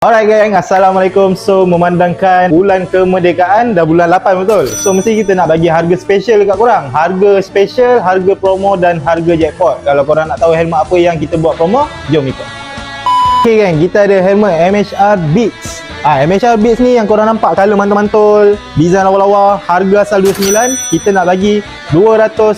Alright gang, Assalamualaikum. So memandangkan bulan kemerdekaan dah bulan 8 betul. So mesti kita nak bagi harga special dekat korang. Harga special, harga promo dan harga jackpot. Kalau korang nak tahu helmet apa yang kita buat promo, jom ikut. Okay gang, kita ada helmet MHR Beats. MHR Beats ni yang korang nampak color mantul-mantul, design lawa-lawa, harga asal 29, kita nak bagi 230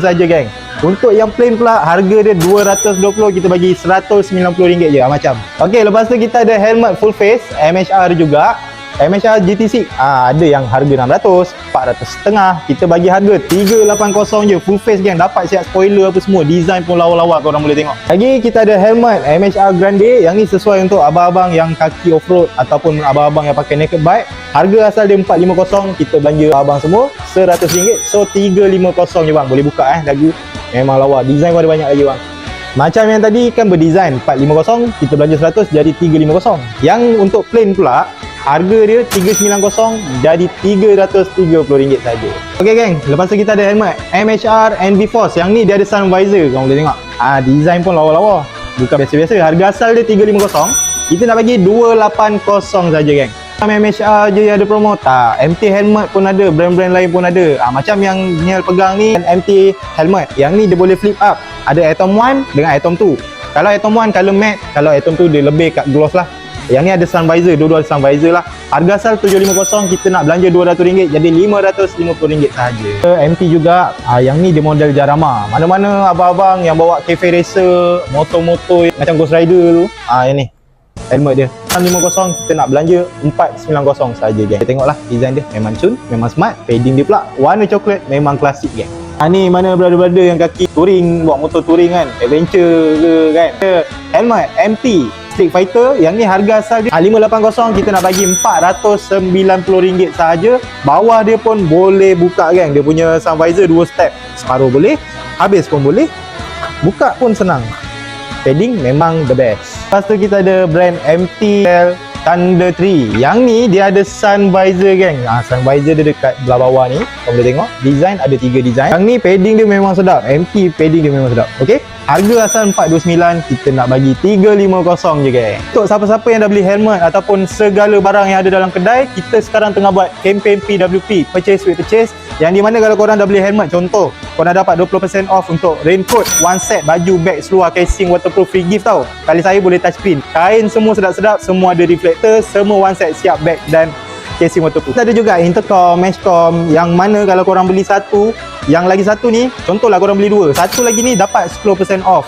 saja gang. Untuk yang plain pula harga dia 220, kita bagi RM190 je macam. Okey, lepas tu kita ada helmet full face MHR juga. MHR GT6 ada yang harga 600, 400 setengah. Kita bagi harga 380 je full face gang. Dapat siap spoiler apa semua, design pun lawa-lawa korang boleh tengok. Lagi kita ada helmet MHR Grande. Yang ni sesuai untuk abang-abang yang kaki off-road ataupun abang-abang yang pakai naked bike. Harga asal dia 450, kita belanja abang semua RM100. So 350 je bang. Boleh buka lagu. Memang lawa, design pun ada banyak lagi bang. Macam yang tadi kan berdesign 450, kita belanja 100 jadi 350. Yang untuk plain pula harga dia 390 jadi RM330 saja. Okey geng, lepas tu kita ada helmet MHR NB Force. Yang ni dia ada sun visor, korang boleh tengok. Design pun lawa-lawa. Bukan biasa-biasa. Harga asal dia 350, kita nak bagi 280 saja geng. MHR je yang ada promo tak? MT helmet pun ada, brand-brand lain pun ada. Macam yang Niel pegang ni MT helmet. Yang ni dia boleh flip up. Ada Atom 1 dengan Atom 2. Kalau Atom 1 color matte, kalau Atom 2 dia lebih kat gloss lah. Yang ni ada sun visor, dua-dua ada sun visor lah. Harga asal 750, kita nak belanja RM200 jadi RM550 saja. MT juga, yang ni dia model Jarama. Mana-mana abang-abang yang bawa cafe racer, motor-motor macam Ghost Rider tu, yang ni helmet dia 650, kita nak belanja 490 saja geng. Tengoklah design dia memang cun, memang smart. Padding dia pula warna coklat, memang klasik geng. Ni mana brother-brother yang kaki touring, bawa motor touring kan, adventure ke kan. Helmet MT Street Fighter, yang ni harga asal dia 580, kita nak bagi RM490 saja. Bawah dia pun boleh buka geng. Dia punya sun visor 2 step, separuh boleh, habis pun boleh, buka pun senang. Padding memang the best. Lepas tu kita ada brand MT Thunder 3. Yang ni dia ada sun visor geng. Sun visor dia dekat belah bawah ni, kau boleh tengok. Design ada 3 design. Yang ni padding dia memang sedap. MT padding dia memang sedap. Okey. Harga asal 429, kita nak bagi 350 je geng. Untuk siapa-siapa yang dah beli helmet ataupun segala barang yang ada dalam kedai, kita sekarang tengah buat campaign PWP, purchase with purchase. Yang di mana kalau korang dah beli helmet, contoh korang dapat 20% off untuk raincoat, one set, baju, bag, seluar, casing, waterproof, free gift tau. Kali saya boleh touch pin. Kain semua sedap-sedap, semua ada reflector, semua one set siap bag dan casing waterproof. Kita ada juga intercom, meshcom, yang mana kalau korang beli satu, yang lagi satu ni, contohlah korang beli 2, satu lagi ni dapat 10% off.